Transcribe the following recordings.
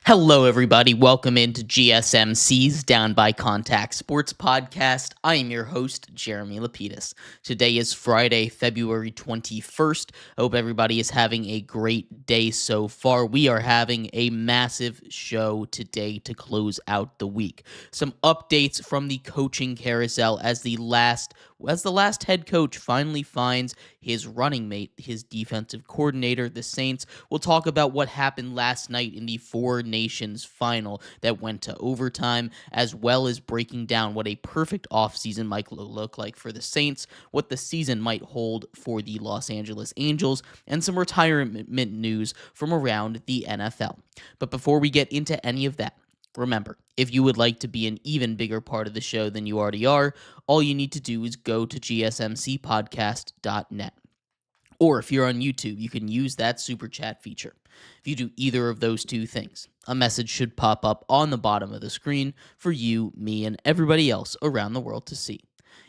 Hello, everybody. Welcome into GSMC's Down by Contact Sports Podcast. I am your host, Jeremy Lapidus. Today is Friday, February 21st. I hope everybody is having a great day so far. We are having a massive show today to close out the week. Some updates from the coaching carousel as the last head coach finally finds his running mate, his defensive coordinator, the Saints. We'll talk about what happened last night in the Four Nations final that went to overtime, as well as breaking down what a perfect offseason might look like for the Saints, what the season might hold for the Los Angeles Angels, and some retirement news from around the NFL. But before we get into any of that, remember, if you would like to be an even bigger part of the show than you already are, all you need to do is go to gsmcpodcast.net. Or if you're on YouTube, you can use that super chat feature. If you do either of those two things, a message should pop up on the bottom of the screen for you, me, and everybody else around the world to see.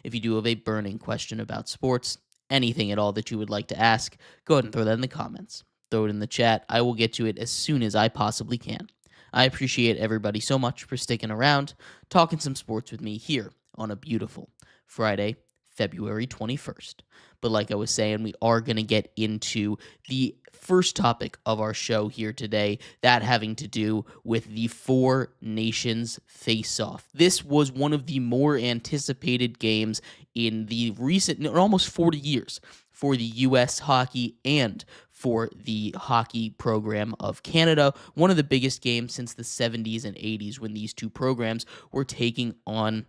If you do have a burning question about sports, anything at all that you would like to ask, go ahead and throw that in the comments. Throw it in the chat. I will get to it as soon as I possibly can. I appreciate everybody so much for sticking around, talking some sports with me here on a beautiful Friday, February 21st. But like I was saying, we are going to get into the first topic of our show here today, that having to do with the Four Nations face-off. This was one of the more anticipated games in the recent, almost 40 years for the U.S. hockey and for the hockey program of Canada. One of the biggest games since the 70s and 80s when these two programs were taking on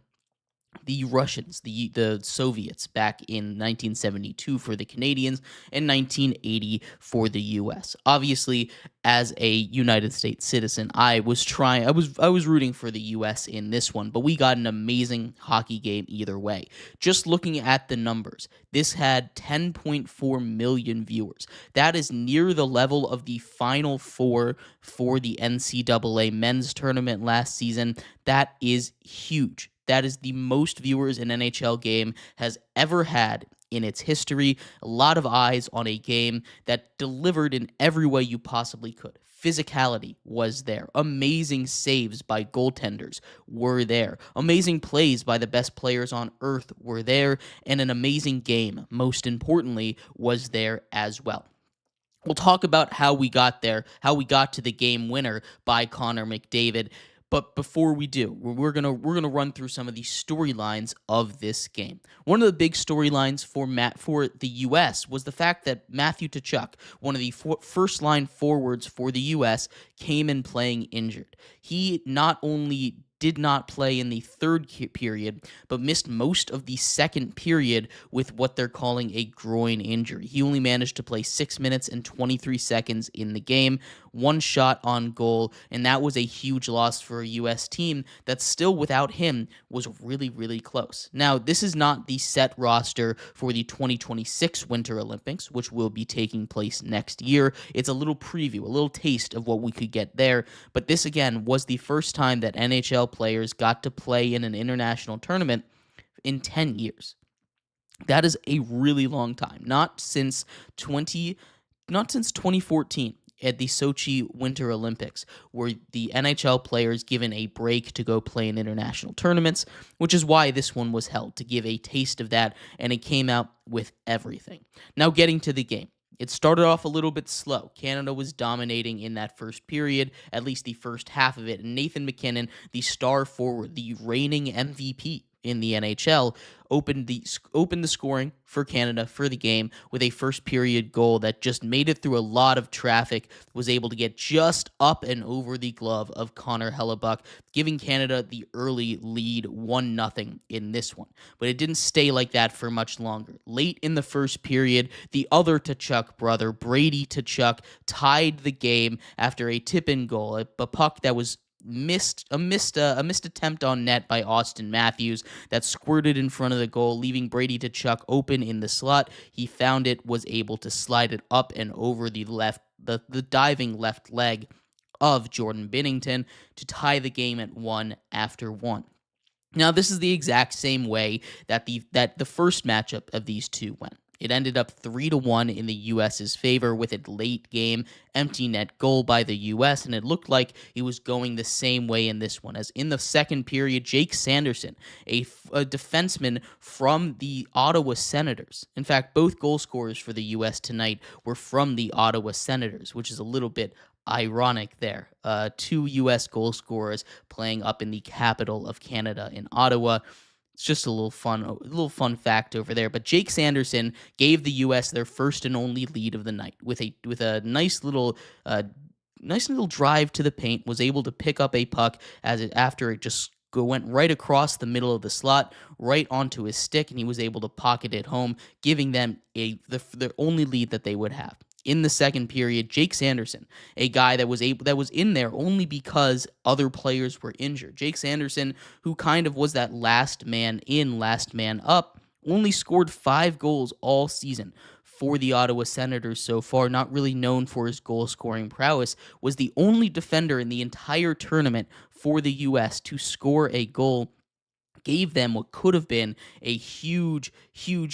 the Russians, the Soviets, back in 1972 for the Canadians and 1980 for the U.S. Obviously, as a United States citizen, I was rooting for the U.S. in this one, but we got an amazing hockey game either way. Just looking at the numbers, this had 10.4 million viewers. That is near the level of the Final Four for the NCAA men's tournament last season. That is huge. That is the most viewers an NHL game has ever had in its history. A lot of eyes on a game that delivered in every way you possibly could. Physicality was there. Amazing saves by goaltenders were there. Amazing plays by the best players on earth were there. And an amazing game, most importantly, was there as well. We'll talk about how we got there, how we got to the game winner by Connor McDavid. But before we do, we're gonna run through some of the storylines of this game. One of the big storylines for the U.S. was the fact that Matthew Tkachuk, one of the first-line forwards for the U.S., came in playing injured. He not only did not play in the third period, but missed most of the second period with what they're calling a groin injury. He only managed to play 6 minutes and 23 seconds in the game, one shot on goal, and that was a huge loss for a U.S. team that still, without him, was really, really close. Now, this is not the set roster for the 2026 Winter Olympics, which will be taking place next year. It's a little preview, a little taste of what we could get there, but this, again, was the first time that NHL players got to play in an international tournament in 10 years. That is a really long time. Not since 2014 at the Sochi Winter Olympics were the NHL players given a break to go play in international tournaments, which is why this one was held, to give a taste of that, and it came out with everything. Now getting to the game. It started off a little bit slow. Canada was dominating in that first period, at least the first half of it. And Nathan MacKinnon, the star forward, the reigning MVP in the NHL, opened the scoring for Canada for the game with a first period goal that just made it through a lot of traffic, was able to get just up and over the glove of Connor Hellebuck, giving Canada the early lead 1-0 in this one. But it didn't stay like that for much longer. Late in the first period, the other Tkachuk brother, Brady Tkachuk, tied the game after a tip-in goal, a puck that was missed attempt on net by Austin Matthews that squirted in front of the goal, leaving Brady Tkachuk open in the slot. He found it, was able to slide it up and over the diving left leg of Jordan Binnington to tie the game at 1 after 1. Now, this is the exact same way that the first matchup of these two went. It ended up 3-1 in the U.S.'s favor with a late game empty net goal by the U.S., and it looked like it was going the same way in this one. As in the second period, Jake Sanderson, a defenseman from the Ottawa Senators. In fact, both goal scorers for the U.S. tonight were from the Ottawa Senators, which is a little bit ironic there. Two U.S. goal scorers playing up in the capital of Canada in Ottawa. It's just a little fun fact over there. But Jake Sanderson gave the U.S. their first and only lead of the night with a nice little drive to the paint. Was able to pick up a puck after it just went right across the middle of the slot, right onto his stick, and he was able to pocket it home, giving them the only lead that they would have. In the second period, Jake Sanderson, a guy that was in there only because other players were injured. Jake Sanderson, who kind of was that last man in, last man up, only scored 5 goals all season for the Ottawa Senators so far, not really known for his goal-scoring prowess, was the only defender in the entire tournament for the U.S. to score a goal, gave them what could have been a huge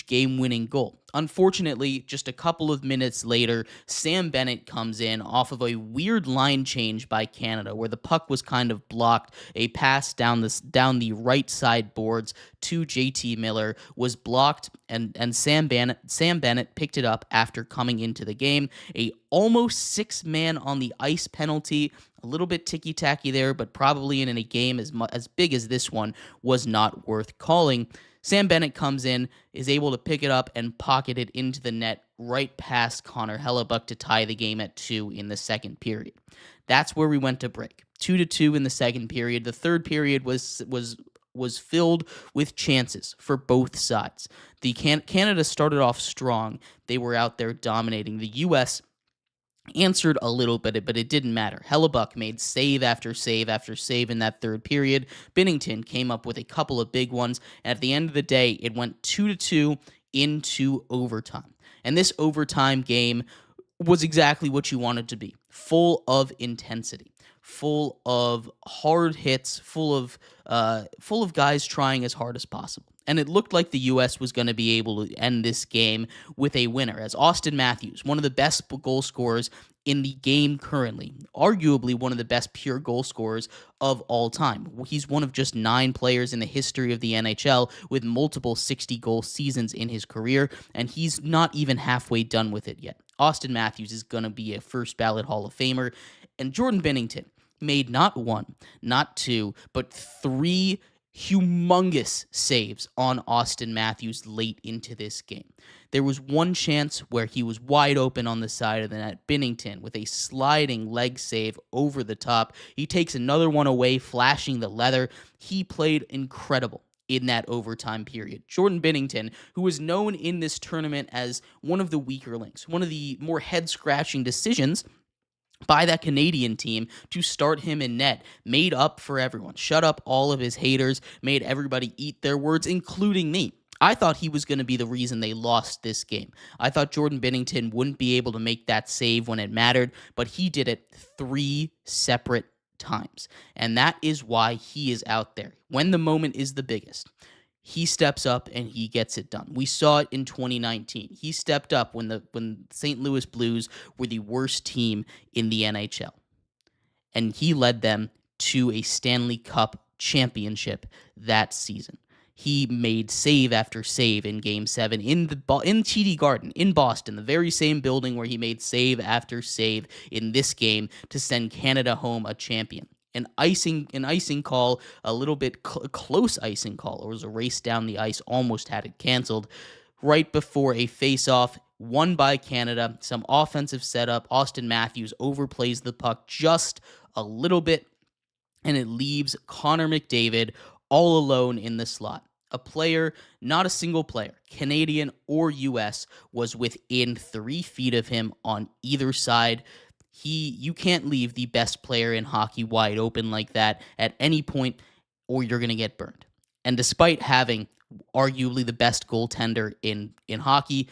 game-winning goal. Unfortunately, just a couple of minutes later, Sam Bennett comes in off of a weird line change by Canada where the puck was kind of blocked. A pass down the right side boards to JT Miller was blocked, and Sam Bennett picked it up after coming into the game. A almost 6-man on the ice penalty, a little bit ticky-tacky there, but probably in a game as big as this one was not worth calling. Sam Bennett comes in, is able to pick it up and pocket it into the net right past Connor Hellebuck to tie the game at 2 in the second period. That's where we went to break. 2-2 in the second period. The third period was filled with chances for both sides. Canada started off strong. They were out there dominating. The U.S. answered a little bit, but it didn't matter. Hellebuck made save after save after save in that third period. Binnington came up with a couple of big ones, and at the end of the day, it went 2-2 into overtime. And this overtime game was exactly what you wanted to be. Full of intensity, full of hard hits, full of guys trying as hard as possible. And it looked like the U.S. was going to be able to end this game with a winner, as Auston Matthews, one of the best goal scorers in the game currently, arguably one of the best pure goal scorers of all time. He's one of just 9 players in the history of the NHL with multiple 60-goal seasons in his career, and he's not even halfway done with it yet. Auston Matthews is going to be a first-ballot Hall of Famer, and Jordan Binnington made not 1, not 2, but 3 humongous saves on Auston Matthews late into this game. There was one chance where he was wide open on the side of the net. Binnington, with a sliding leg save over the top, he takes another one away, flashing the leather. He played incredible in that overtime period. Jordan Binnington, who was known in this tournament as one of the weaker links, one of the more head-scratching decisions by that Canadian team to start him in net, made up for everyone, shut up all of his haters, made everybody eat their words, including me. I thought he was going to be the reason they lost this game. I thought Jordan Binnington wouldn't be able to make that save when it mattered, but he did it 3 separate times. And that is why he is out there. When the moment is the biggest, he steps up and he gets it done. We saw it in 2019. He stepped up when St. Louis Blues were the worst team in the NHL. And he led them to a Stanley Cup championship that season. He made save after save in Game 7 in TD Garden in Boston, the very same building where he made save after save in this game to send Canada home a champion. An icing call, a little bit close icing call. It was a race down the ice, almost had it canceled. Right before a face-off, won by Canada, some offensive setup. Auston Matthews overplays the puck just a little bit, and it leaves Connor McDavid all alone in the slot. A player, not a single player, Canadian or U.S., was within 3 feet of him on either side. You can't leave the best player in hockey wide open like that at any point, or you're going to get burned. And despite having arguably the best goaltender in hockey,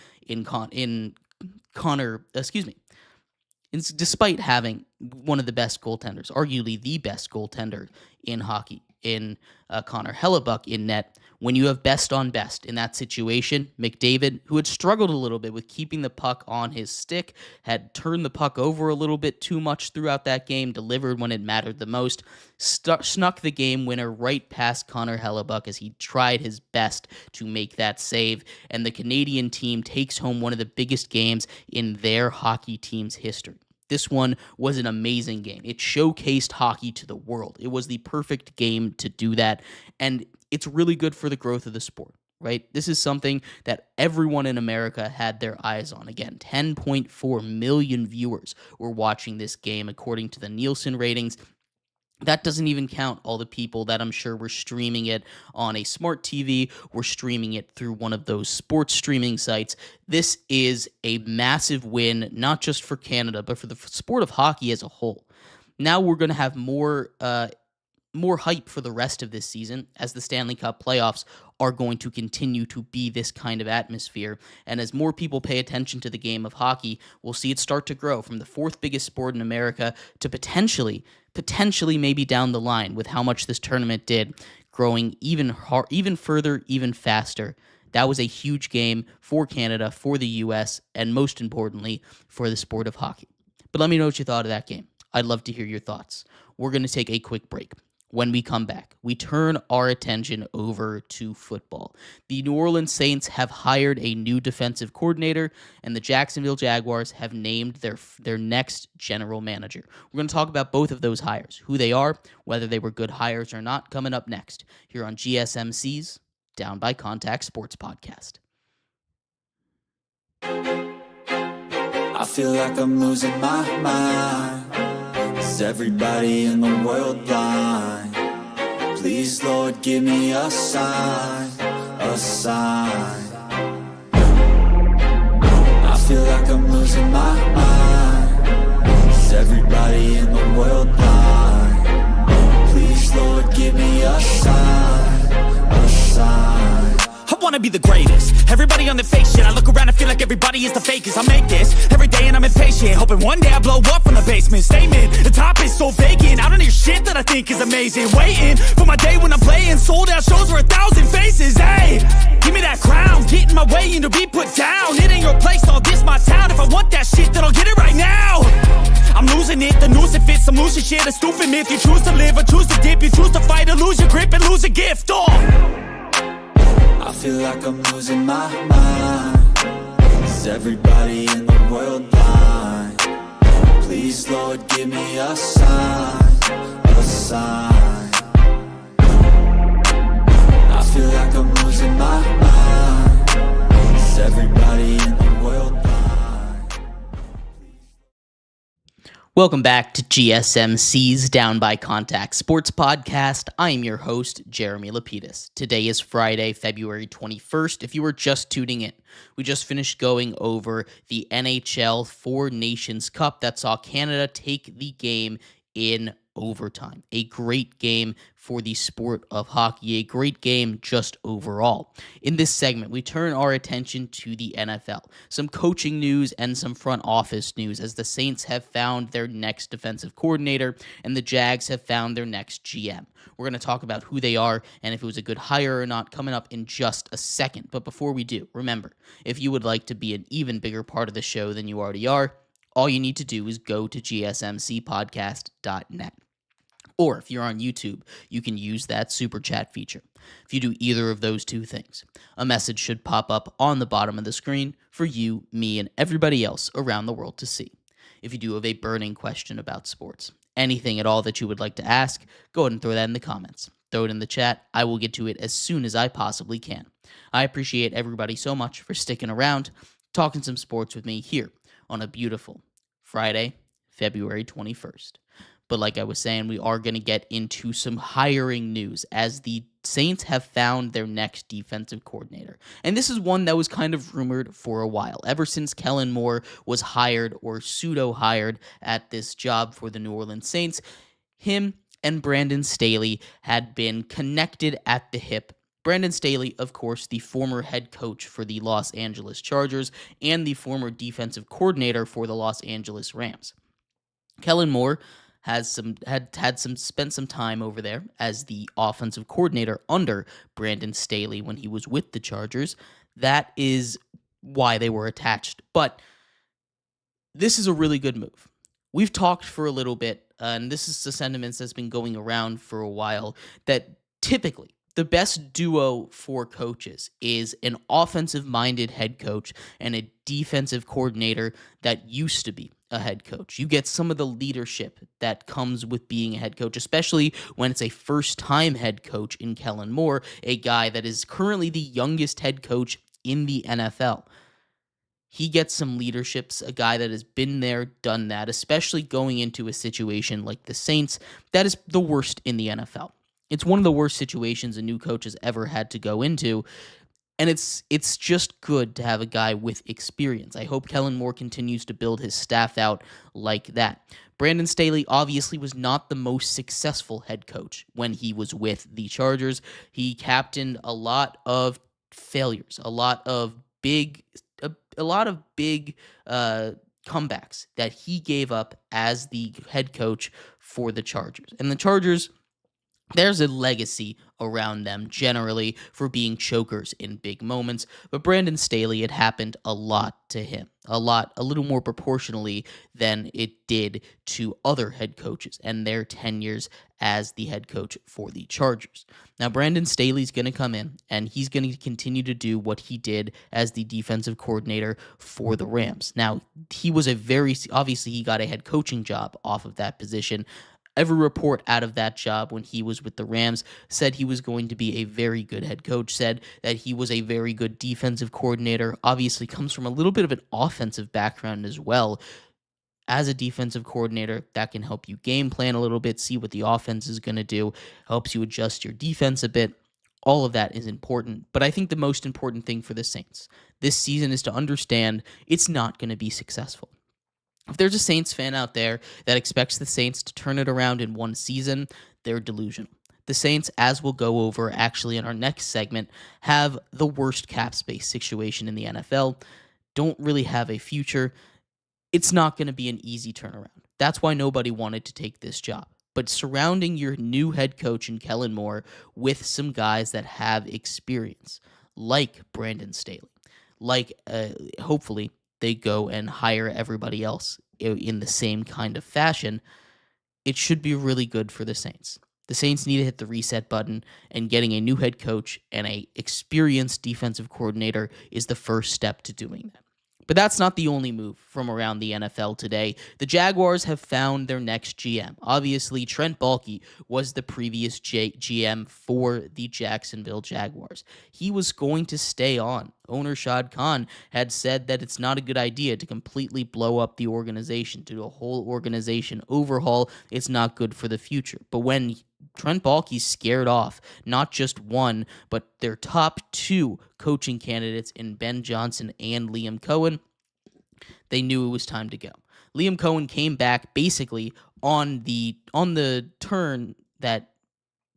despite having one of the best goaltenders, arguably the best goaltender in hockey, in Connor Hellebuck in net. When you have best on best in that situation, McDavid, who had struggled a little bit with keeping the puck on his stick, had turned the puck over a little bit too much throughout that game, delivered when it mattered the most, snuck the game winner right past Connor Hellebuck as he tried his best to make that save, and the Canadian team takes home one of the biggest games in their hockey team's history. This one was an amazing game. It showcased hockey to the world. It was the perfect game to do that, and it's really good for the growth of the sport, right? This is something that everyone in America had their eyes on. Again, 10.4 million viewers were watching this game according to the Nielsen ratings. That doesn't even count all the people that I'm sure were streaming it on a smart TV or streaming it through one of those sports streaming sites. This is a massive win, not just for Canada, but for the sport of hockey as a whole. Now we're going to have more hype for the rest of this season, as the Stanley Cup playoffs are going to continue to be this kind of atmosphere. And as more people pay attention to the game of hockey, we'll see it start to grow from the fourth biggest sport in America to potentially maybe down the line, with how much this tournament did, growing even further, even faster. That was a huge game for Canada, for the U.S., and most importantly, for the sport of hockey. But let me know what you thought of that game. I'd love to hear your thoughts. We're going to take a quick break. When we come back, we turn our attention over to football. The New Orleans Saints have hired a new defensive coordinator, and the Jacksonville Jaguars have named their next general manager. We're going to talk about both of those hires, who they are, whether they were good hires or not, coming up next here on GSMC's Down by Contact Sports Podcast. I feel like I'm losing my mind. Is everybody in the world blind? Please, Lord, give me a sign, a sign. I feel like I'm losing my mind. Is everybody in the world blind? Please, Lord, give me a sign, a sign. I wanna be the greatest. Everybody on the fake shit. I look around and feel like everybody is the fakest. I make this every day and I'm impatient, hoping one day I blow up from the basement. Statement, the top is so vacant. I don't hear shit that I think is amazing. Waiting for my day when I'm playing sold out shows for 1,000 faces. Hey, give me that crown, get in my way and to be put down. It ain't your place, all this my town. If I want that shit, then I'll get it right now. I'm losing it, the noose it fits. I'm losing shit, a stupid myth. You choose to live or choose to dip. You choose to fight or lose your grip and lose a gift. I feel like I'm losing my mind. Is everybody in the world blind? Please, Lord, give me a sign, a sign. I feel like I'm losing my mind. Is everybody in the world blind? Welcome back to GSMC's Down by Contact Sports Podcast. I am your host, Jeremy Lapidus. Today is Friday, February 21st. If you were just tuning in, we just finished going over the NHL Four Nations Cup that saw Canada take the game in overtime. A great game for the sport of hockey, a great game just overall. In this segment, we turn our attention to the NFL, some coaching news and some front office news, as the Saints have found their next defensive coordinator and the Jags have found their next GM. We're going to talk about who they are and if it was a good hire or not coming up in just a second. But before we do, remember, if you would like to be an even bigger part of the show than you already are, all you need to do is go to gsmcpodcast.net. Or if you're on YouTube, you can use that super chat feature. If you do either of those two things, a message should pop up on the bottom of the screen for you, me, and everybody else around the world to see. If you do have a burning question about sports, anything at all that you would like to ask, go ahead and throw that in the comments. Throw it in the chat. I will get to it as soon as I possibly can. I appreciate everybody so much for sticking around, talking some sports with me here on a beautiful Friday, February 21st. But like I was saying, we are going to get into some hiring news as the Saints have found their next defensive coordinator. And this is one that was kind of rumored for a while, ever since Kellen Moore was hired or pseudo-hired at this job for the New Orleans Saints. Him and Brandon Staley had been connected at the hip. Brandon Staley, of course, the former head coach for the Los Angeles Chargers and the former defensive coordinator for the Los Angeles Rams. Kellen Moore had spent some time over there as the offensive coordinator under Brandon Staley when he was with the Chargers. That is why they were attached. But this is a really good move. We've talked for a little bit, and this is the sentiments that's been going around for a while, that typically the best duo for coaches is an offensive-minded head coach and a defensive coordinator that used to be a head coach. You get some of the leadership that comes with being a head coach, especially when it's a first-time head coach in Kellen Moore, a guy that is currently the youngest head coach in the NFL. He gets some leaderships, a guy that has been there, done that, especially going into a situation like the Saints. That is the worst in the NFL. It's one of the worst situations a new coach has ever had to go into, and it's just good to have a guy with experience. I hope Kellen Moore continues to build his staff out like that. Brandon Staley obviously was not the most successful head coach when he was with the Chargers. He captained a lot of failures, a lot of big comebacks that he gave up as the head coach for the Chargers. And the Chargers, there's a legacy around them generally for being chokers in big moments, but Brandon Staley, it happened a lot to him, a little more proportionally than it did to other head coaches and their tenures as the head coach for the Chargers. Now, Brandon Staley's going to come in, and he's going to continue to do what he did as the defensive coordinator for the Rams. Now, obviously he got a head coaching job off of that position. Every report out of that job when he was with the Rams said he was going to be a very good head coach, said that he was a very good defensive coordinator, obviously comes from a little bit of an offensive background as well. As a defensive coordinator, that can help you game plan a little bit, see what the offense is going to do, helps you adjust your defense a bit. All of that is important, but I think the most important thing for the Saints this season is to understand it's not going to be successful. If there's a Saints fan out there that expects the Saints to turn it around in one season, they're delusional. The Saints, as we'll go over actually in our next segment, have the worst cap space situation in the NFL, don't really have a future. It's not going to be an easy turnaround. That's why nobody wanted to take this job. But surrounding your new head coach in Kellen Moore with some guys that have experience, like Brandon Staley, hopefully they go and hire everybody else in the same kind of fashion, it should be really good for the Saints. The Saints need to hit the reset button, and getting a new head coach and an experienced defensive coordinator is the first step to doing that. But that's not the only move from around the NFL today. The Jaguars have found their next GM. Obviously, Trent Baalke was the previous GM for the Jacksonville Jaguars. He was going to stay on. Owner Shad Khan had said that it's not a good idea to completely blow up the organization, to do a whole organization overhaul. It's not good for the future. But when Trent Baalke scared off not just one, but their top two coaching candidates in Ben Johnson and Liam Cohen, they knew it was time to go. Liam Cohen came back basically on the turn that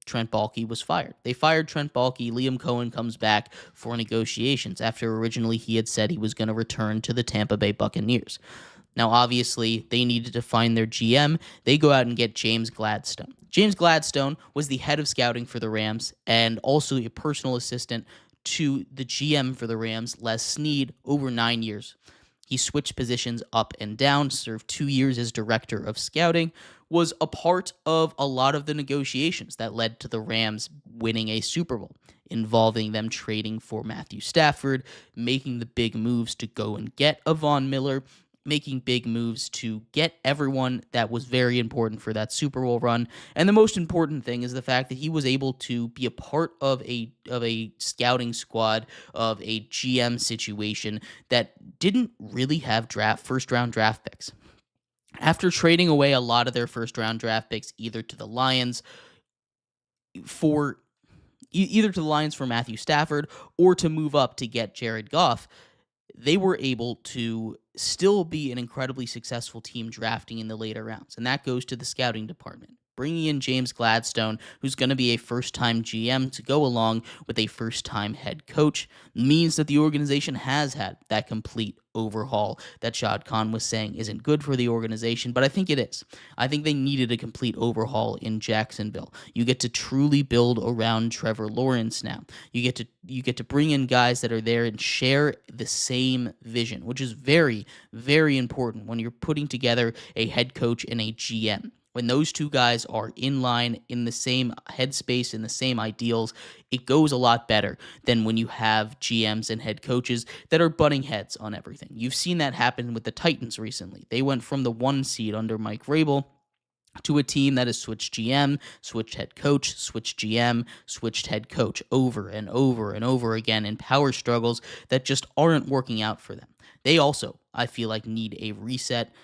Trent Baalke was fired. They fired Trent Baalke. Liam Cohen comes back for negotiations after originally he had said he was going to return to the Tampa Bay Buccaneers. Now, obviously, they needed to find their GM. They go out and get James Gladstone. James Gladstone was the head of scouting for the Rams and also a personal assistant to the GM for the Rams, Les Snead, over 9 years. He switched positions up and down, served 2 years as director of scouting, was a part of a lot of the negotiations that led to the Rams winning a Super Bowl, involving them trading for Matthew Stafford, making the big moves to go and get a Von Miller, making big moves to get everyone that was very important for that Super Bowl run. And the most important thing is the fact that he was able to be a part of a scouting squad, of a GM situation that didn't really have first-round draft picks. After trading away a lot of their first-round draft picks either to the Lions for Matthew Stafford or to move up to get Jared Goff, they were able to still be an incredibly successful team drafting in the later rounds. And that goes to the scouting department. Bringing in James Gladstone, who's going to be a first-time GM to go along with a first-time head coach, means that the organization has had that complete overhaul that Shad Khan was saying isn't good for the organization, but I think it is. I think they needed a complete overhaul in Jacksonville. You get to truly build around Trevor Lawrence now. You get to bring in guys that are there and share the same vision, which is very, very important when you're putting together a head coach and a GM. When those two guys are in line, in the same headspace, in the same ideals, it goes a lot better than when you have GMs and head coaches that are butting heads on everything. You've seen that happen with the Titans recently. They went from the 1 seed under Mike Vrabel to a team that has switched GM, switched head coach, switched GM, switched head coach over and over and over again in power struggles that just aren't working out for them. They also, I feel like, need a reset.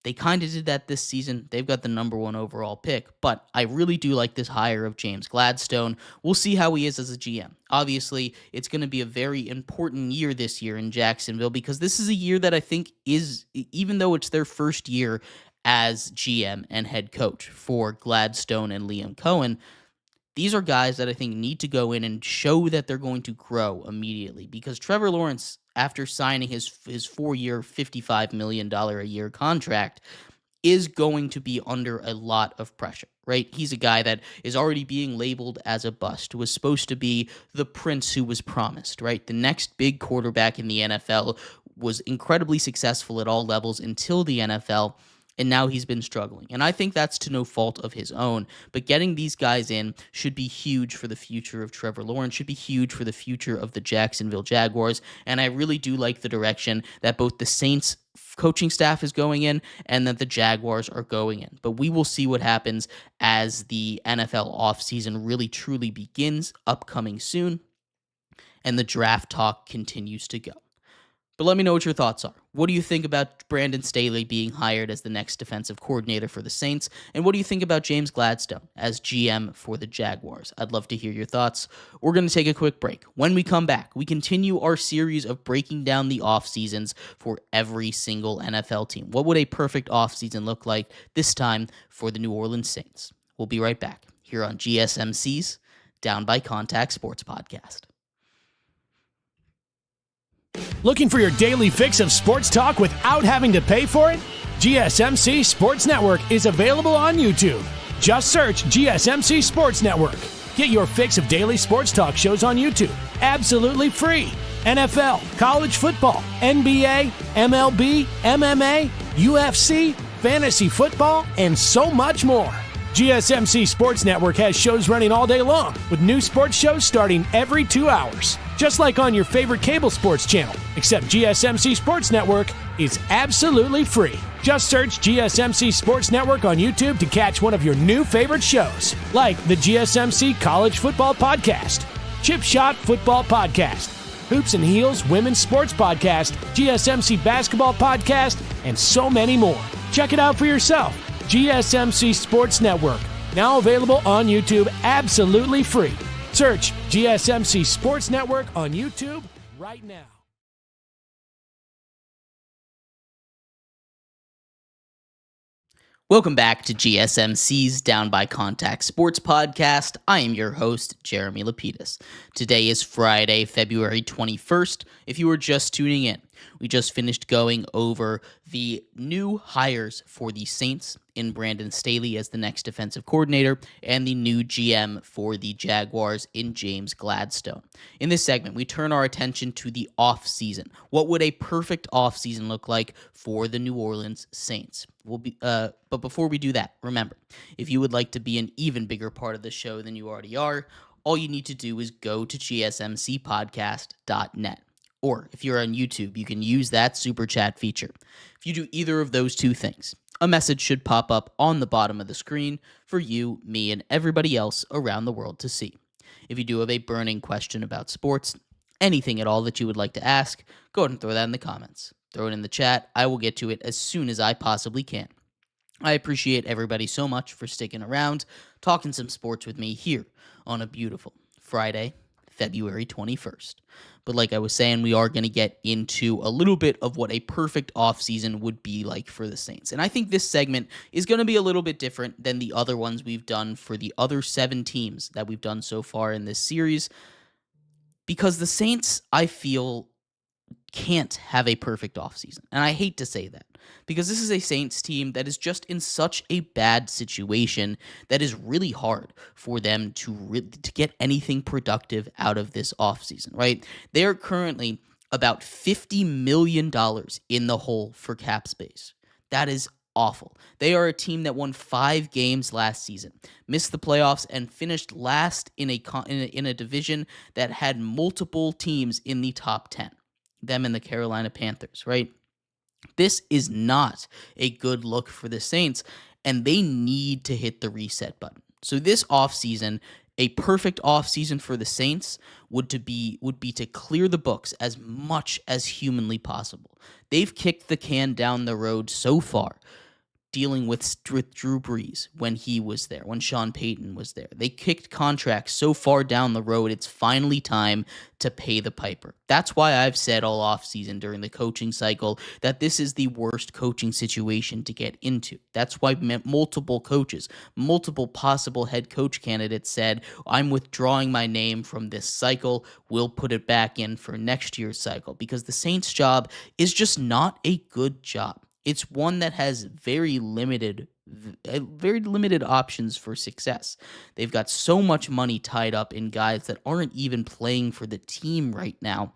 They kind of did that this season. They've got the number 1 overall pick, but I really do like this hire of James Gladstone. We'll see how he is as a GM. Obviously, it's going to be a very important year this year in Jacksonville because this is a year that I think is, even though it's their first year as GM and head coach for Gladstone and Liam Cohen, these are guys that I think need to go in and show that they're going to grow immediately because Trevor Lawrence, after signing his 4-year, $55 million a year contract, is going to be under a lot of pressure, right? He's a guy that is already being labeled as a bust, was supposed to be the prince who was promised, right? The next big quarterback in the NFL, was incredibly successful at all levels until the NFL, and now he's been struggling. And I think that's to no fault of his own, but getting these guys in should be huge for the future of Trevor Lawrence, should be huge for the future of the Jacksonville Jaguars, and I really do like the direction that both the Saints coaching staff is going in and that the Jaguars are going in. But we will see what happens as the NFL offseason really truly begins, upcoming soon, and the draft talk continues to go. But let me know what your thoughts are. What do you think about Brandon Staley being hired as the next defensive coordinator for the Saints? And what do you think about James Gladstone as GM for the Jaguars? I'd love to hear your thoughts. We're going to take a quick break. When we come back, we continue our series of breaking down the off seasons for every single NFL team. What would a perfect off season look like this time for the New Orleans Saints? We'll be right back here on GSMC's Down by Contact Sports Podcast. Looking for your daily fix of sports talk without having to pay for it? GSMC Sports Network is available on YouTube. Just search GSMC Sports Network. Get your fix of daily sports talk shows on YouTube, absolutely free. NFL, college football, NBA, MLB, MMA, UFC, fantasy football, and so much more. GSMC Sports Network has shows running all day long, with new sports shows starting every 2 hours. Just like on your favorite cable sports channel, except GSMC Sports Network is absolutely free. Just search GSMC Sports Network on YouTube to catch one of your new favorite shows, like the GSMC College Football Podcast, Chip Shot Football Podcast, Hoops and Heels Women's Sports Podcast, GSMC Basketball Podcast, and so many more. Check it out for yourself. GSMC Sports Network, now available on YouTube absolutely free. Search GSMC Sports Network on YouTube right now. Welcome back to GSMC's Down by Contact Sports Podcast. I am your host, Jeremy Lapidus. Today is Friday, February 21st. If you were just tuning in, we just finished going over the new hires for the Saints in Brandon Staley as the next defensive coordinator and the new GM for the Jaguars in James Gladstone. In this segment, we turn our attention to the offseason. What would a perfect offseason look like for the New Orleans Saints? But before we do that, remember, if you would like to be an even bigger part of the show than you already are, all you need to do is go to gsmcpodcast.net. Or if you're on YouTube, you can use that super chat feature. If you do either of those two things, a message should pop up on the bottom of the screen for you, me, and everybody else around the world to see. If you do have a burning question about sports, anything at all that you would like to ask, go ahead and throw that in the comments. Throw it in the chat. I will get to it as soon as I possibly can. I appreciate everybody so much for sticking around, talking some sports with me here on a beautiful Friday, February 21st. But like I was saying, we are going to get into a little bit of what a perfect offseason would be like for the Saints. And I think this segment is going to be a little bit different than the other ones we've done for the other 7 teams that we've done so far in this series, because the Saints, I feel, can't have a perfect offseason. And I hate to say that, because this is a Saints team that is just in such a bad situation that is really hard for them to get anything productive out of this offseason, right? They are currently about $50 million in the hole for cap space. That is awful. They are a team that won 5 games last season, missed the playoffs, and finished last in a division that had multiple teams in the top 10. Them and the Carolina Panthers, right? This is not a good look for the Saints, and they need to hit the reset button. So this offseason, a perfect offseason for the Saints would be to clear the books as much as humanly possible. They've kicked the can down the road so far, dealing with Drew Brees when he was there, when Sean Payton was there. They kicked contracts so far down the road, it's finally time to pay the piper. That's why I've said all offseason during the coaching cycle that this is the worst coaching situation to get into. That's why multiple coaches, multiple possible head coach candidates said, I'm withdrawing my name from this cycle. We'll put it back in for next year's cycle, because the Saints' job is just not a good job. It's one that has very limited options for success. They've got so much money tied up in guys that aren't even playing for the team right now.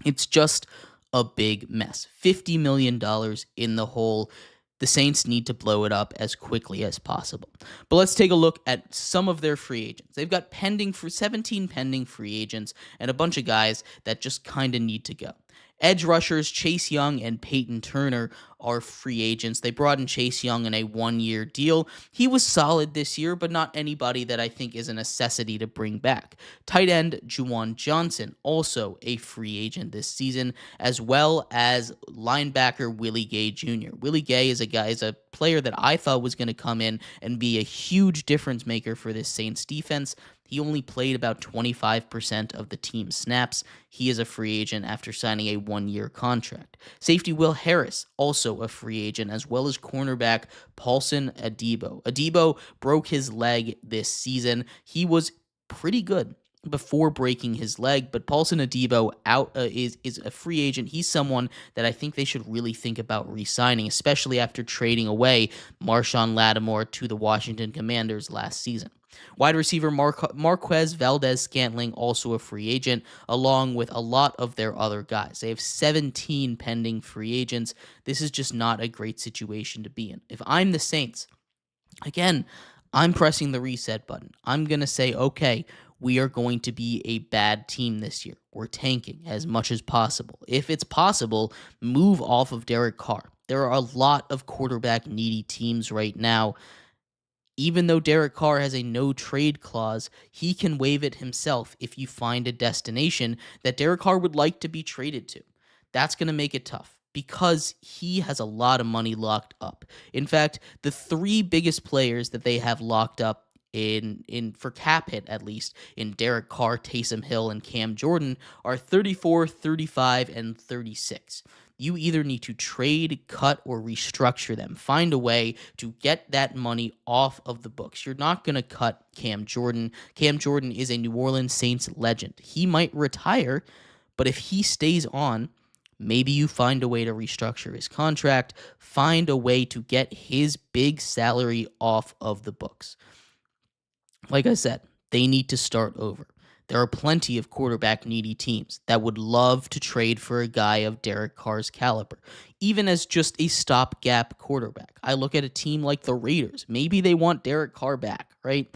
It's just a big mess. $50 million in the hole. The Saints need to blow it up as quickly as possible. But let's take a look at some of their free agents. They've got 17 pending free agents and a bunch of guys that just kind of need to go. Edge rushers Chase Young and Peyton Turner are free agents. They brought in Chase Young in a 1-year deal. He was solid this year, but not anybody that I think is a necessity to bring back. Tight end Juwan Johnson, also a free agent this season, as well as linebacker Willie Gay Jr. Willie Gay is a player that I thought was going to come in and be a huge difference maker for this Saints defense. He only played about 25% of the team's snaps. He is a free agent after signing a 1-year contract. Safety Will Harris, also a free agent, as well as cornerback Paulson Adebo. Adebo broke his leg this season. He was pretty good before breaking his leg, but Paulson Adebo is a free agent. He's someone that I think they should really think about re-signing, especially after trading away Marshawn Lattimore to the Washington Commanders last season. Wide receiver Marquez Valdez-Scantling, also a free agent, along with a lot of their other guys. They have 17 pending free agents. This is just not a great situation to be in. If I'm the Saints, again, I'm pressing the reset button. I'm going to say, okay, we are going to be a bad team this year. We're tanking as much as possible. If it's possible, move off of Derek Carr. There are a lot of quarterback-needy teams right now. Even though Derek Carr has a no-trade clause, he can waive it himself if you find a destination that Derek Carr would like to be traded to. That's going to make it tough because he has a lot of money locked up. In fact, the 3 biggest players that they have locked up in for cap hit, at least, in Derek Carr, Taysom Hill, and Cam Jordan are 34, 35, and 36. You either need to trade, cut, or restructure them. Find a way to get that money off of the books. You're not going to cut Cam Jordan. Cam Jordan is a New Orleans Saints legend. He might retire, but if he stays on, maybe you find a way to restructure his contract, find a way to get his big salary off of the books. Like I said, they need to start over. There are plenty of quarterback-needy teams that would love to trade for a guy of Derek Carr's caliber, even as just a stopgap quarterback. I look at a team like the Raiders. Maybe they want Derek Carr back, right?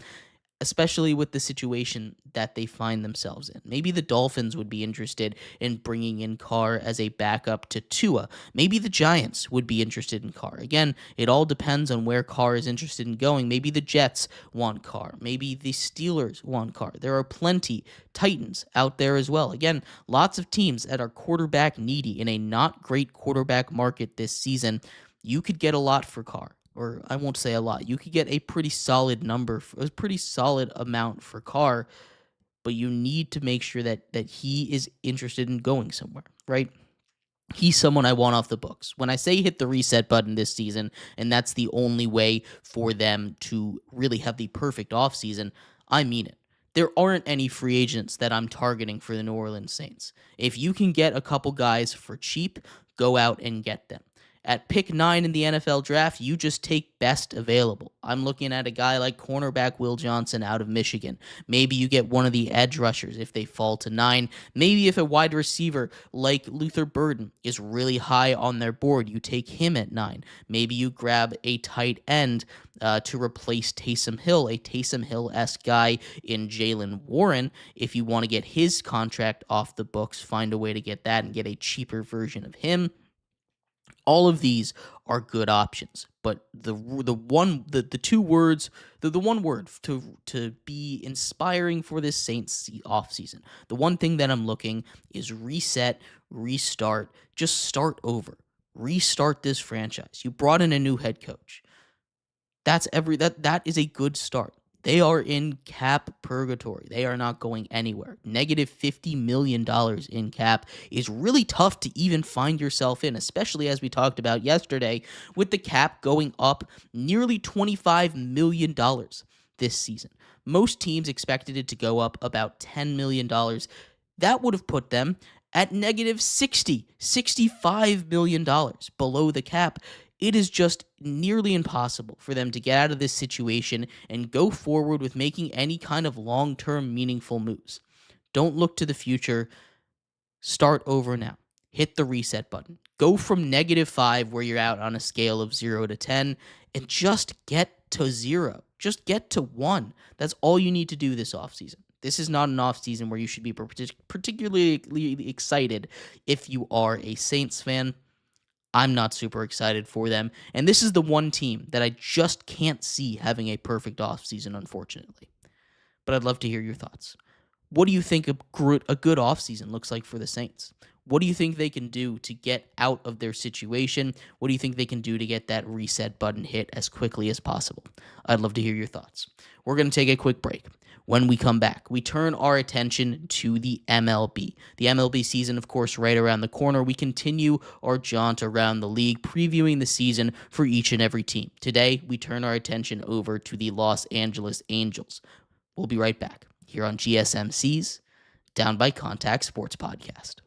Especially with the situation that they find themselves in. Maybe the Dolphins would be interested in bringing in Carr as a backup to Tua. Maybe the Giants would be interested in Carr. Again, it all depends on where Carr is interested in going. Maybe the Jets want Carr. Maybe the Steelers want Carr. There are plenty Titans out there as well. Again, lots of teams that are quarterback needy in a not great quarterback market this season. You could get a lot for Carr. Or I won't say a lot. You could get a pretty solid amount for Carr. but you need to make sure that he is interested in going somewhere, right? He's someone I want off the books. When I say hit the reset button this season, and that's the only way for them to really have the perfect offseason, I mean it. There aren't any free agents that I'm targeting for the New Orleans Saints. If you can get a couple guys for cheap, go out and get them. At pick 9 in the NFL draft, you just take best available. I'm looking at a guy like cornerback Will Johnson out of Michigan. Maybe you get one of the edge rushers if they fall to 9. Maybe if a wide receiver like Luther Burden is really high on their board, you take him at 9. Maybe you grab a tight end to replace Taysom Hill, a Taysom Hill-esque guy in Jalen Warren. If you want to get his contract off the books, find a way to get that and get a cheaper version of him. All of these are good options, but the one word to be inspiring for this Saints offseason, the one thing that I'm looking is reset, restart, just start over, restart this franchise. You brought in a new head coach. That is a good start. They are in cap purgatory. They are not going anywhere. Negative $50 million in cap is really tough to even find yourself in, especially as we talked about yesterday, with the cap going up nearly $25 million this season. Most teams expected it to go up about $10 million. That would have put them at negative $65 million below the cap. It is just nearly impossible for them to get out of this situation and go forward with making any kind of long-term meaningful moves. Don't look to the future. Start over now. Hit the reset button. Go from -5, where you're out on a scale of 0 to 10, and just get to 0. Just get to 1. That's all you need to do this offseason. This is not an offseason where you should be particularly excited if you are a Saints fan. I'm not super excited for them. And this is the one team that I just can't see having a perfect offseason, unfortunately. But I'd love to hear your thoughts. What do you think a good offseason looks like for the Saints? What do you think they can do to get out of their situation? What do you think they can do to get that reset button hit as quickly as possible? I'd love to hear your thoughts. We're going to take a quick break. When we come back, we turn our attention to the MLB. The MLB season, of course, right around the corner. We continue our jaunt around the league, previewing the season for each and every team. Today, we turn our attention over to the Los Angeles Angels. We'll be right back here on GSMC's Down by Contact Sports Podcast.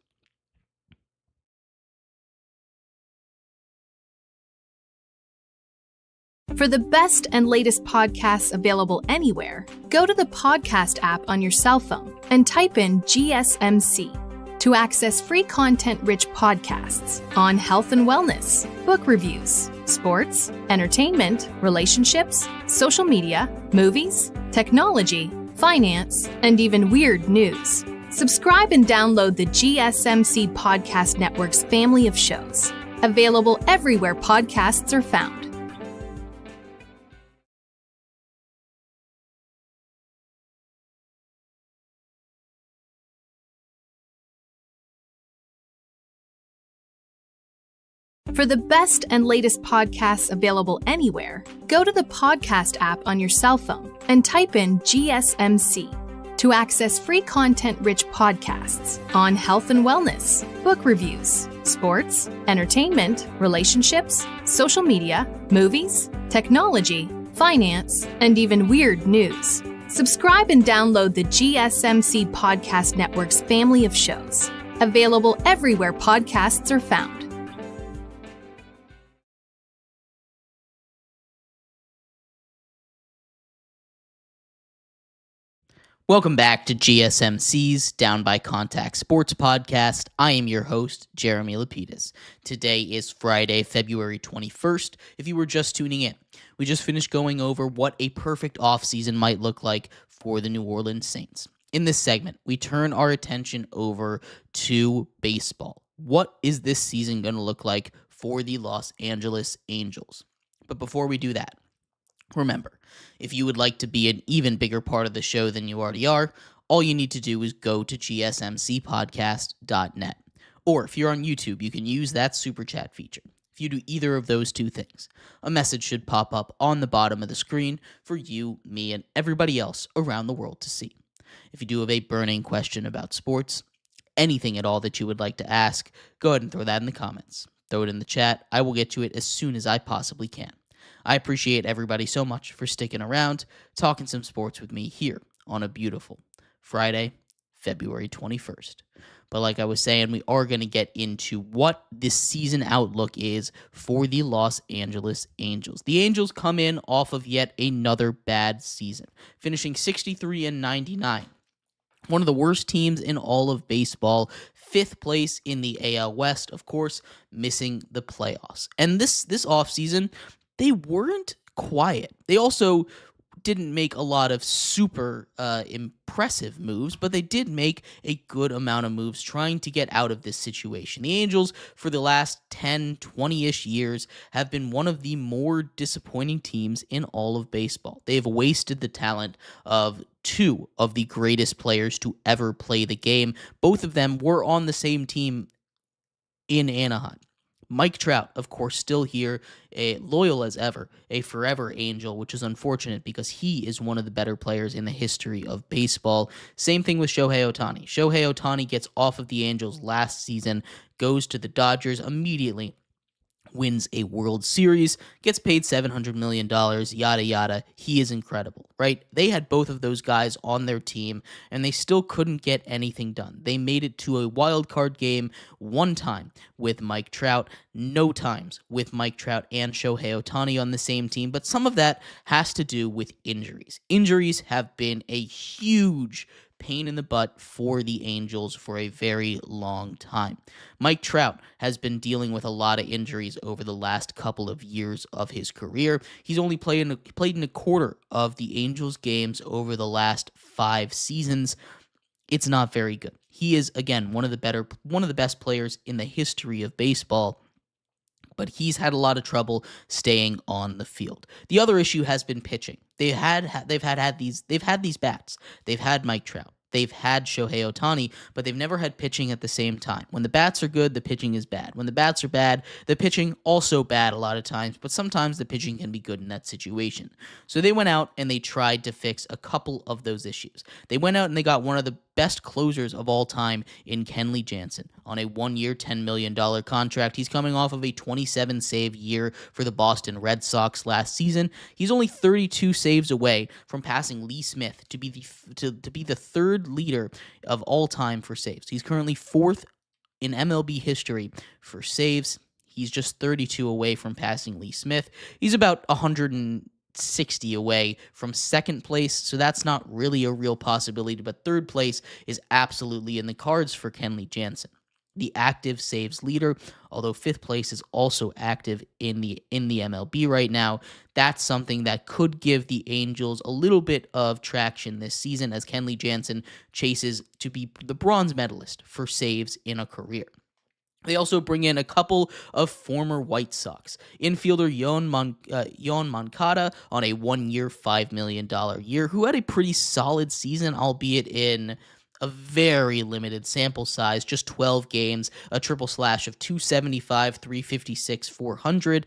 For the best and latest podcasts available anywhere, go to the podcast app on your cell phone and type in GSMC to access free content-rich podcasts on health and wellness, book reviews, sports, entertainment, relationships, social media, movies, technology, finance, and even weird news. Subscribe and download the GSMC Podcast Network's family of shows, available everywhere podcasts are found. For the best and latest podcasts available anywhere, go to the podcast app on your cell phone and type in GSMC to access free content-rich podcasts on health and wellness, book reviews, sports, entertainment, relationships, social media, movies, technology, finance, and even weird news. Subscribe and download the GSMC Podcast Network's family of shows, available everywhere podcasts are found. Welcome back to GSMC's Down by Contact Sports Podcast. I am your host, Jeremy Lapidus. Today is Friday, February 21st, if you were just tuning in. We just finished going over what a perfect offseason might look like for the New Orleans Saints. In this segment, we turn our attention over to baseball. What is this season going to look like for the Los Angeles Angels? But before we do that, remember, if you would like to be an even bigger part of the show than you already are, all you need to do is go to gsmcpodcast.net. Or if you're on YouTube, you can use that super chat feature. If you do either of those two things, a message should pop up on the bottom of the screen for you, me, and everybody else around the world to see. If you do have a burning question about sports, anything at all that you would like to ask, go ahead and throw that in the comments. Throw it in the chat. I will get to it as soon as I possibly can. I appreciate everybody so much for sticking around, talking some sports with me here on a beautiful Friday, February 21st. But like I was saying, we are going to get into what this season outlook is for the Los Angeles Angels. The Angels come in off of yet another bad season, finishing 63-99. One of the worst teams in all of baseball, 5th place in the AL West, of course, missing the playoffs. And this offseason, they weren't quiet. They also didn't make a lot of super impressive moves, but they did make a good amount of moves trying to get out of this situation. The Angels, for the last 10, 20-ish years, have been one of the more disappointing teams in all of baseball. They have wasted the talent of 2 of the greatest players to ever play the game. Both of them were on the same team in Anaheim. Mike Trout, of course, still here, loyal as ever, a forever Angel, which is unfortunate because he is one of the better players in the history of baseball. Same thing with Shohei Ohtani. Shohei Ohtani gets off of the Angels last season, goes to the Dodgers immediately, wins a World Series, gets paid $700 million, yada, yada. He is incredible, right? They had both of those guys on their team, and they still couldn't get anything done. They made it to a wild card game one time with Mike Trout, no times with Mike Trout and Shohei Ohtani on the same team, but some of that has to do with injuries. Injuries have been a huge pain in the butt for the Angels for a very long time. Mike Trout has been dealing with a lot of injuries over the last couple of years of his career. He's only played in a quarter of the Angels games over the last 5 seasons. It's not very good. He is, again, one of the best players in the history of baseball, but he's had a lot of trouble staying on the field. The other issue has been pitching. They've had these bats. They've had Mike Trout. They've had Shohei Ohtani, but they've never had pitching at the same time. When the bats are good, the pitching is bad. When the bats are bad, the pitching also bad a lot of times, but sometimes the pitching can be good in that situation. So they went out and they tried to fix a couple of those issues. They went out and they got one of the best closers of all time in Kenley Jansen on a 1-year, $10 million contract. He's coming off of a 27-save year for the Boston Red Sox last season. He's only 32 saves away from passing Lee Smith to be the third leader of all time for saves. He's currently 4th in MLB history for saves. He's just 32 away from passing Lee Smith. He's about 160 away from second place, so that's not really a real possibility, but third place is absolutely in the cards for Kenley Jansen, the active saves leader, although 5th place is also active in the MLB right now. That's something that could give the Angels a little bit of traction this season as Kenley Jansen chases to be the bronze medalist for saves in a career. They also bring in a couple of former White Sox. Infielder Yoan Moncada on a 1-year, $5 million year, who had a pretty solid season, albeit in a very limited sample size, just 12 games, a triple slash of 275, 356, 400,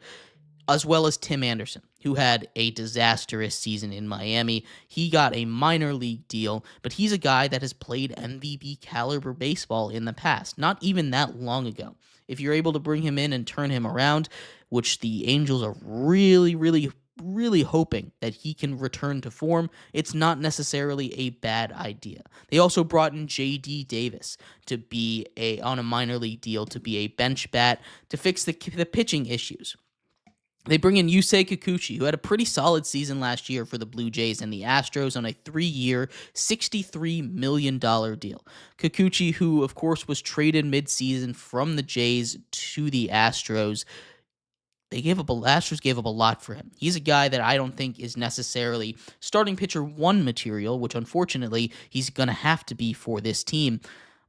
as well as Tim Anderson, who had a disastrous season in Miami. He got a minor league deal, but he's a guy that has played MVP caliber baseball in the past, not even that long ago. If you're able to bring him in and turn him around, which the Angels are really hoping that he can return to form, it's not necessarily a bad idea. They also brought in J.D. Davis to be on a minor league deal to be a bench bat to fix the pitching issues. They bring in Yusei Kikuchi, who had a pretty solid season last year for the Blue Jays and the Astros on a 3-year, $63 million deal. Kikuchi, who of course was traded midseason from the Jays to the Astros, Astros gave up a lot for him. He's a guy that I don't think is necessarily starting pitcher 1 material, which unfortunately he's going to have to be for this team.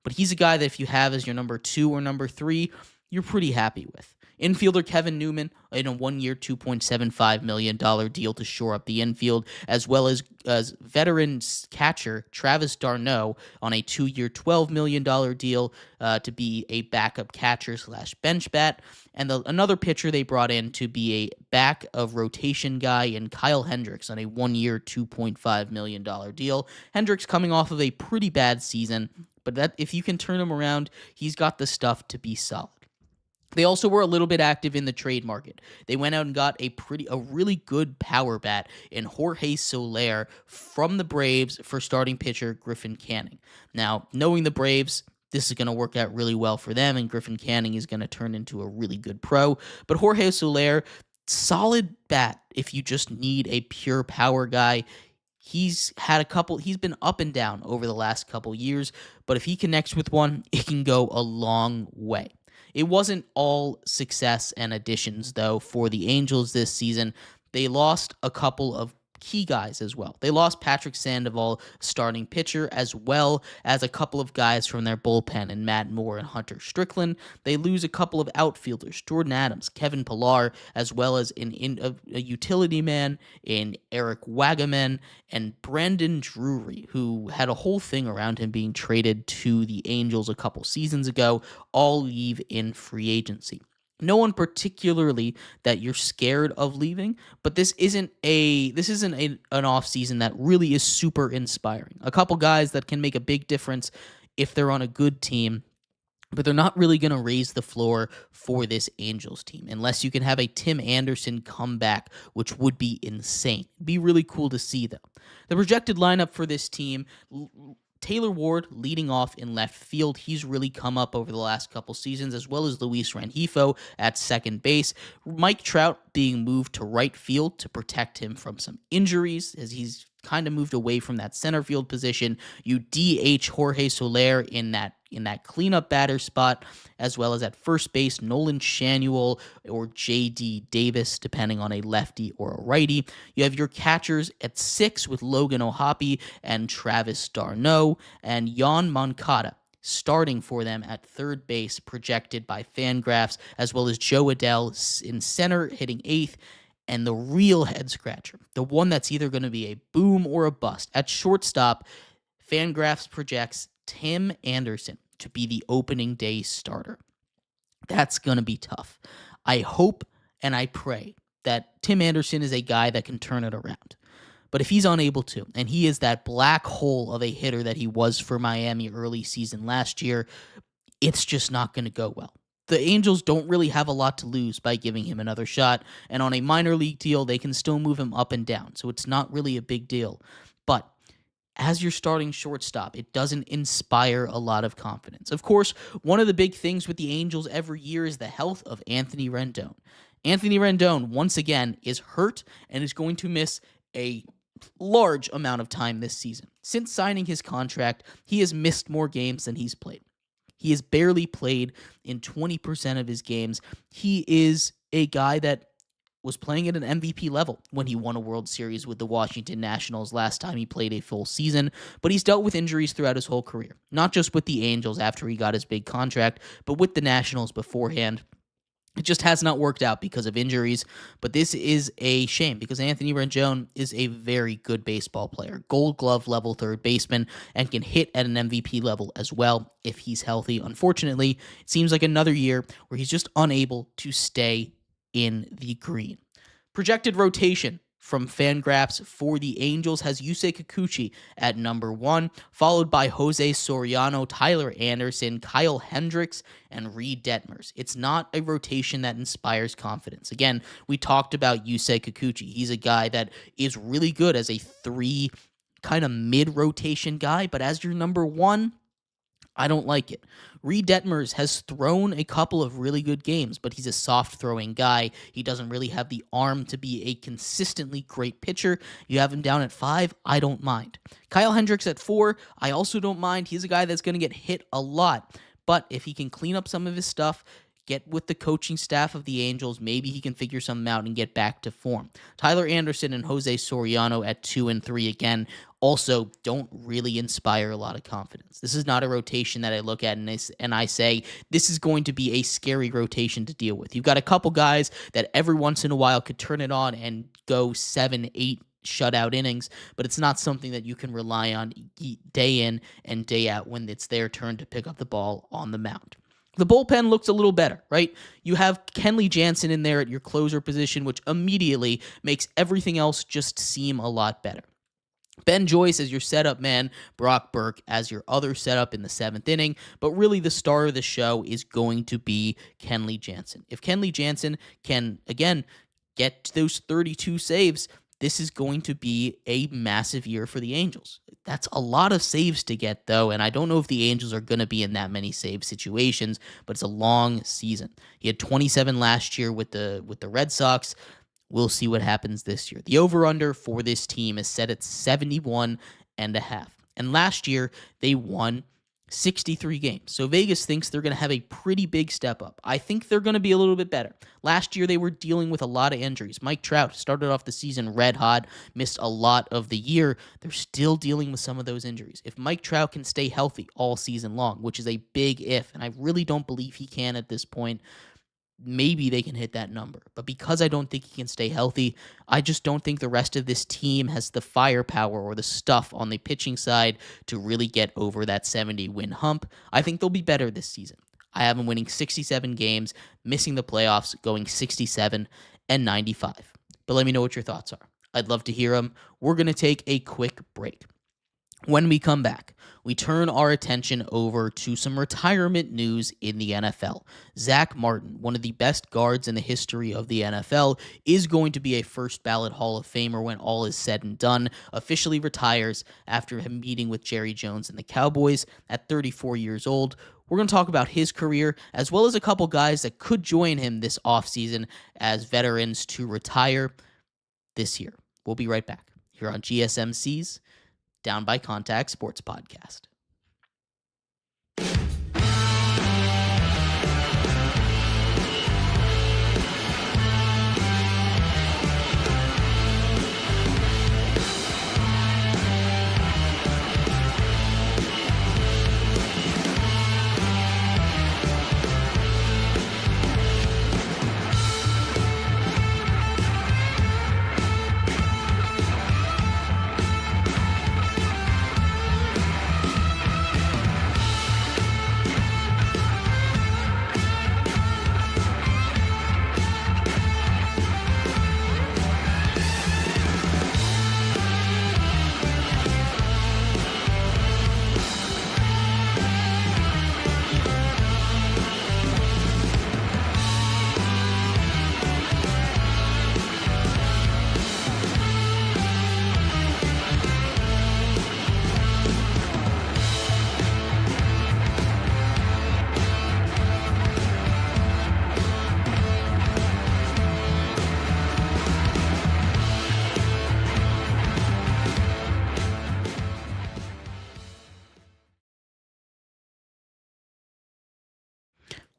But he's a guy that if you have as your number 2 or number 3, you're pretty happy with. Infielder Kevin Newman in a 1-year, $2.75 million deal to shore up the infield, as well as veteran catcher Travis d'Arnaud on a 2-year, $12 million deal to be a backup catcher / bench bat. And another pitcher they brought in to be a back of rotation guy in Kyle Hendricks on a 1-year, $2.5 million deal. Hendricks coming off of a pretty bad season, but that if you can turn him around, he's got the stuff to be solid. They also were a little bit active in the trade market. They went out and got a really good power bat in Jorge Soler from the Braves for starting pitcher Griffin Canning. Now, knowing the Braves, this is going to work out really well for them, and Griffin Canning is going to turn into a really good pro. But Jorge Soler, solid bat if you just need a pure power guy. He's been up and down over the last couple years, but if he connects with one, it can go a long way. It wasn't all success and additions, though, for the Angels this season. They lost a couple of key guys as well. They lost Patrick Sandoval, starting pitcher, as well as a couple of guys from their bullpen in Matt Moore and Hunter Strickland. They lose a couple of outfielders, Jordan Adams, Kevin Pillar, as well as a utility man in Eric Wagaman and Brandon Drury, who had a whole thing around him being traded to the Angels a couple seasons ago, all leave in free agency. No one particularly that you're scared of leaving, but this isn't an offseason that really is super inspiring. A couple guys that can make a big difference if they're on a good team, but they're not really going to raise the floor for this Angels team unless you can have a Tim Anderson come back, which would be insane. It'd be really cool to see, though. The projected lineup for this team: Taylor Ward leading off in left field. He's really come up over the last couple seasons, as well as Luis Rengifo at second base. Mike Trout being moved to right field to protect him from some injuries, as he's kind of moved away from that center field position. You DH Jorge Soler in that cleanup batter spot, as well as at first base, Nolan Shanuel or J.D. Davis, depending on a lefty or a righty. You have your catchers at 6 with Logan O'Hoppe and Travis d'Arnaud, and Jan Moncada starting for them at third base, projected by Fangraphs, as well as Joe Adell in center, hitting 8th. And the real head-scratcher, the one that's either going to be a boom or a bust, at shortstop, Fangraphs projects Tim Anderson to be the opening day starter. That's going to be tough. I hope and I pray that Tim Anderson is a guy that can turn it around. But if he's unable to, and he is that black hole of a hitter that he was for Miami early season last year, it's just not going to go well. The Angels don't really have a lot to lose by giving him another shot, and on a minor league deal, they can still move him up and down, so it's not really a big deal. But as your starting shortstop, it doesn't inspire a lot of confidence. Of course, one of the big things with the Angels every year is the health of Anthony Rendon. Anthony Rendon, once again, is hurt and is going to miss a large amount of time this season. Since signing his contract, he has missed more games than he's played. He has barely played in 20% of his games. He is a guy that was playing at an MVP level when he won a World Series with the Washington Nationals last time he played a full season, but he's dealt with injuries throughout his whole career, not just with the Angels after he got his big contract, but with the Nationals beforehand. It just has not worked out because of injuries, but this is a shame because Anthony Rendon is a very good baseball player, Gold Glove level third baseman, and can hit at an MVP level as well if he's healthy. Unfortunately, it seems like another year where he's just unable to stay in the green. Projected rotation from Fangraphs for the Angels has Yusei Kikuchi at number 1, followed by Jose Soriano, Tyler Anderson, Kyle Hendricks, and Reed Detmers. It's not a rotation that inspires confidence. Again, we talked about Yusei Kikuchi. He's a guy that is really good as a 3 kind of mid-rotation guy, but as your number 1, I don't like it. Reed Detmers has thrown a couple of really good games, but he's a soft-throwing guy. He doesn't really have the arm to be a consistently great pitcher. You have him down at 5, I don't mind. Kyle Hendricks at 4, I also don't mind. He's a guy that's going to get hit a lot, but if he can clean up some of his stuff, get with the coaching staff of the Angels, maybe he can figure something out and get back to form. Tyler Anderson and Jose Soriano at 2 and 3 again also don't really inspire a lot of confidence. This is not a rotation that I look at and I say, this is going to be a scary rotation to deal with. You've got a couple guys that every once in a while could turn it on and go 7, 8 shutout innings, but it's not something that you can rely on day in and day out when it's their turn to pick up the ball on the mound. The bullpen looks a little better, right? You have Kenley Jansen in there at your closer position, which immediately makes everything else just seem a lot better. Ben Joyce as your setup man, Brock Burke as your other setup in the 7th inning, but really the star of the show is going to be Kenley Jansen. If Kenley Jansen can, again, get those 32 saves, this is going to be a massive year for the Angels. That's a lot of saves to get, though, and I don't know if the Angels are going to be in that many save situations, but it's a long season. He had 27 last year with the Red Sox. We'll see what happens this year. The over-under for this team is set at 71.5. And last year, they won 63 games. So Vegas thinks they're going to have a pretty big step up. I think they're going to be a little bit better. Last year, they were dealing with a lot of injuries. Mike Trout started off the season red hot, missed a lot of the year. They're still dealing with some of those injuries. If Mike Trout can stay healthy all season long, which is a big if, and I really don't believe he can at this point, maybe they can hit that number. But because I don't think he can stay healthy, I just don't think the rest of this team has the firepower or the stuff on the pitching side to really get over that 70-win hump. I think they'll be better this season. I have them winning 67 games, missing the playoffs, going 67-95. But let me know what your thoughts are. I'd love to hear them. We're going to take a quick break. When we come back, we turn our attention over to some retirement news in the NFL. Zach Martin, one of the best guards in the history of the NFL, is going to be a first-ballot Hall of Famer when all is said and done, officially retires after him meeting with Jerry Jones and the Cowboys at 34 years old. We're going to talk about his career, as well as a couple guys that could join him this offseason as veterans to retire this year. We'll be right back here on GSMC's Down by Contact Sports Podcast.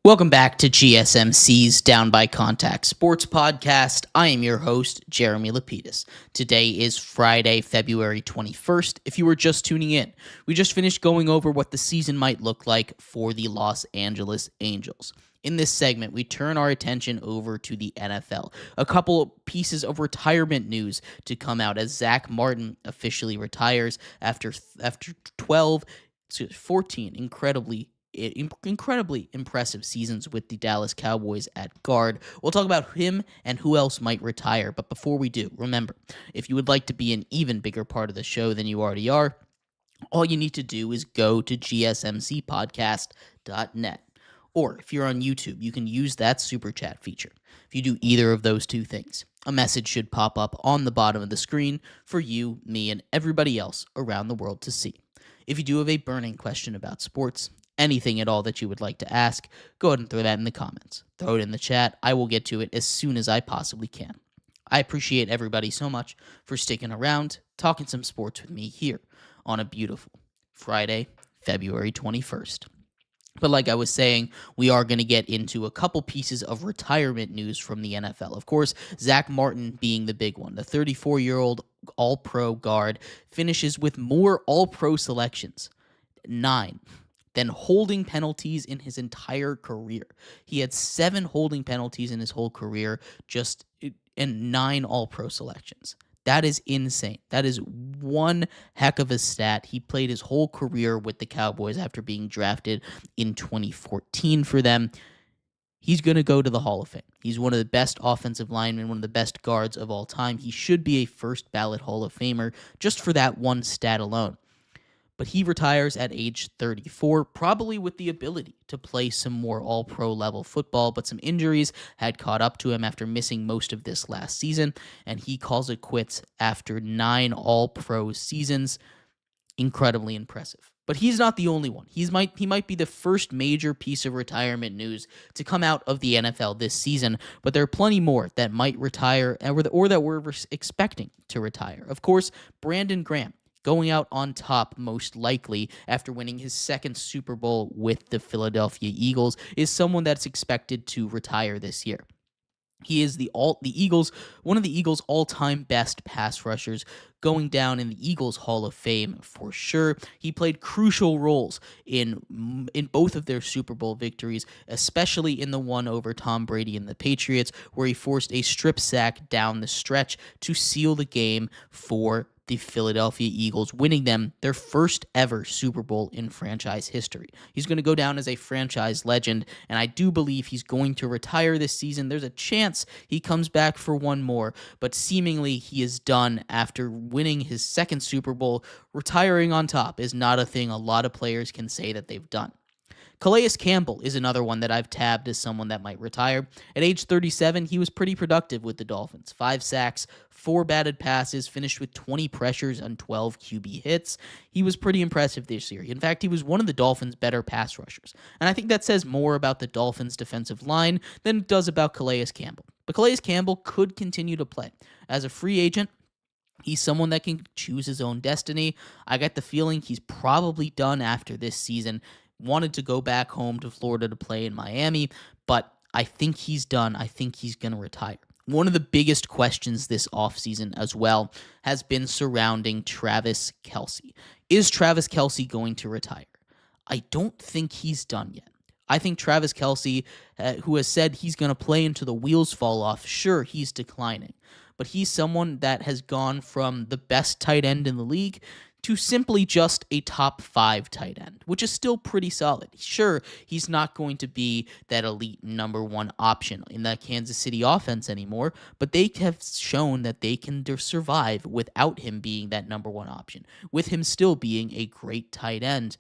Welcome back to GSMC's Down by Contact Sports Podcast. I am your host, Jeremy Lapidus. Today is Friday, February 21st. If you were just tuning in, we just finished going over what the season might look like for the Los Angeles Angels. In this segment, we turn our attention over to the NFL. A couple pieces of retirement news to come out as Zach Martin officially retires after 14 incredibly impressive seasons with the Dallas Cowboys at guard. We'll talk about him and who else might retire, but before we do, remember, if you would like to be an even bigger part of the show than you already are, all you need to do is go to gsmcpodcast.net. Or if you're on YouTube, you can use that super chat feature. If you do either of those two things, a message should pop up on the bottom of the screen for you, me, and everybody else around the world to see. If you do have a burning question about sports, anything at all that you would like to ask, go ahead and throw that in the comments. Throw it in the chat. I will get to it as soon as I possibly can. I appreciate everybody so much for sticking around, talking some sports with me here on a beautiful Friday, February 21st. But like I was saying, we are going to get into a couple pieces of retirement news from the NFL. Of course, Zach Martin being the big one. The 34-year-old All-Pro guard finishes with more All-Pro selections, 9, than holding penalties in his entire career. He had 7 holding penalties in his whole career, and 9 All-Pro selections. That is insane. That is one heck of a stat. He played his whole career with the Cowboys after being drafted in 2014 for them. He's going to go to the Hall of Fame. He's one of the best offensive linemen, one of the best guards of all time. He should be a first ballot Hall of Famer just for that one stat alone. But he retires at age 34, probably with the ability to play some more all-pro level football, but some injuries had caught up to him after missing most of this last season, and he calls it quits after 9 all-pro seasons. Incredibly impressive. But he's not the only one. He might be the first major piece of retirement news to come out of the NFL this season, but there are plenty more that might retire or that we're expecting to retire. Of course, Brandon Graham, going out on top most likely after winning his second Super Bowl with the Philadelphia Eagles, is someone that's expected to retire this year. He is one of the Eagles' all-time best pass rushers, going down in the Eagles Hall of Fame for sure. He played crucial roles in both of their Super Bowl victories, especially in the one over Tom Brady and the Patriots, where he forced a strip sack down the stretch to seal the game for the Philadelphia Eagles, winning them their first ever Super Bowl in franchise history. He's going to go down as a franchise legend, and I do believe he's going to retire this season. There's a chance he comes back for one more, but seemingly he is done after winning his second Super Bowl. Retiring on top is not a thing a lot of players can say that they've done. Calais Campbell is another one that I've tabbed as someone that might retire. At age 37, he was pretty productive with the Dolphins. 5 sacks, 4 batted passes, finished with 20 pressures and 12 QB hits. He was pretty impressive this year. In fact, he was one of the Dolphins' better pass rushers. And I think that says more about the Dolphins' defensive line than it does about Calais Campbell. But Calais Campbell could continue to play. As a free agent, he's someone that can choose his own destiny. I got the feeling he's probably done after this season. Wanted to go back home to Florida to play in Miami, but I think he's done. I think he's going to retire. One of the biggest questions this offseason as well has been surrounding Travis Kelce. Is Travis Kelce going to retire? I don't think he's done yet. I think Travis Kelce, who has said he's going to play until the wheels fall off, sure, he's declining, but he's someone that has gone from the best tight end in the league to simply just a top 5 tight end, which is still pretty solid. Sure, he's not going to be that elite number 1 option in that Kansas City offense anymore, but they have shown that they can survive without him being that number 1 option, with him still being a great tight end,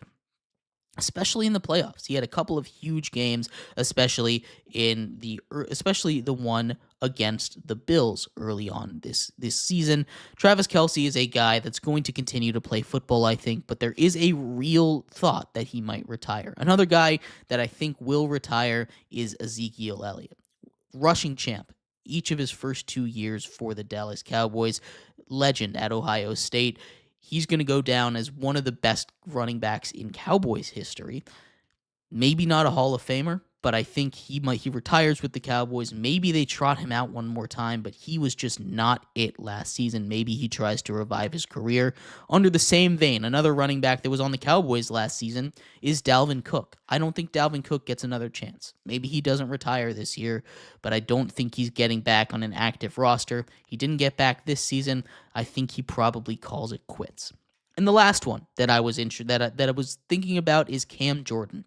especially in the playoffs. He had a couple of huge games, especially the one against the Bills early on this season. Travis Kelce is a guy that's going to continue to play football, I think, but there is a real thought that he might retire. Another guy that I think will retire is Ezekiel Elliott, rushing champ each of his first 2 years for the Dallas Cowboys, legend at Ohio State. He's going to go down as one of the best running backs in Cowboys history. Maybe not a Hall of Famer, but I think he retires with the Cowboys. Maybe they trot him out one more time, but he was just not it last season. Maybe he tries to revive his career. Under the same vein, another running back that was on the Cowboys last season is Dalvin Cook. I don't think Dalvin Cook gets another chance. Maybe he doesn't retire this year, but I don't think he's getting back on an active roster. He didn't get back this season. I think he probably calls it quits. And the last one that I was thinking about is Cam Jordan.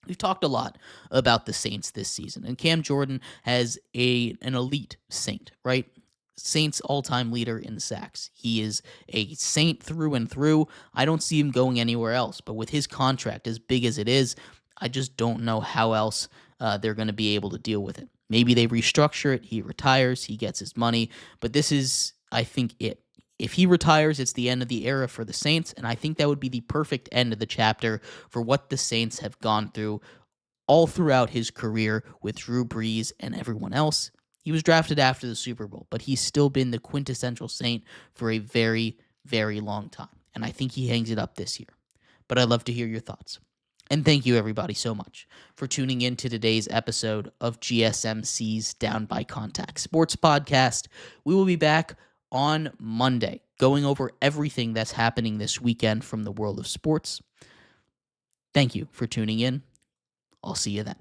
We've talked a lot about the Saints this season, and Cam Jordan has an elite Saint, right? Saints all-time leader in sacks. He is a Saint through and through. I don't see him going anywhere else, but with his contract as big as it is, I just don't know how else they're going to be able to deal with it. Maybe they restructure it, he retires, he gets his money, but this is, I think, it. If he retires, it's the end of the era for the Saints, and I think that would be the perfect end of the chapter for what the Saints have gone through all throughout his career with Drew Brees and everyone else. He was drafted after the Super Bowl, but he's still been the quintessential Saint for a very, very long time, and I think he hangs it up this year. But I'd love to hear your thoughts. And thank you, everybody, so much for tuning in to today's episode of GSMC's Down by Contact Sports Podcast. We will be back on Monday, going over everything that's happening this weekend from the world of sports. Thank you for tuning in. I'll see you then.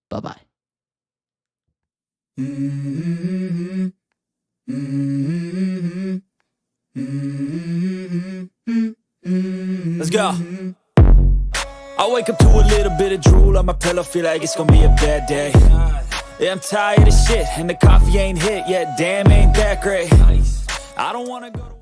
Bye-bye. Mm-hmm. Mm-hmm. Let's go. I wake up to a little bit of drool on my pillow, feel like it's gonna be a bad day. Yeah, I'm tired of shit, and the coffee ain't hit yet, damn, ain't that great. I don't wanna go to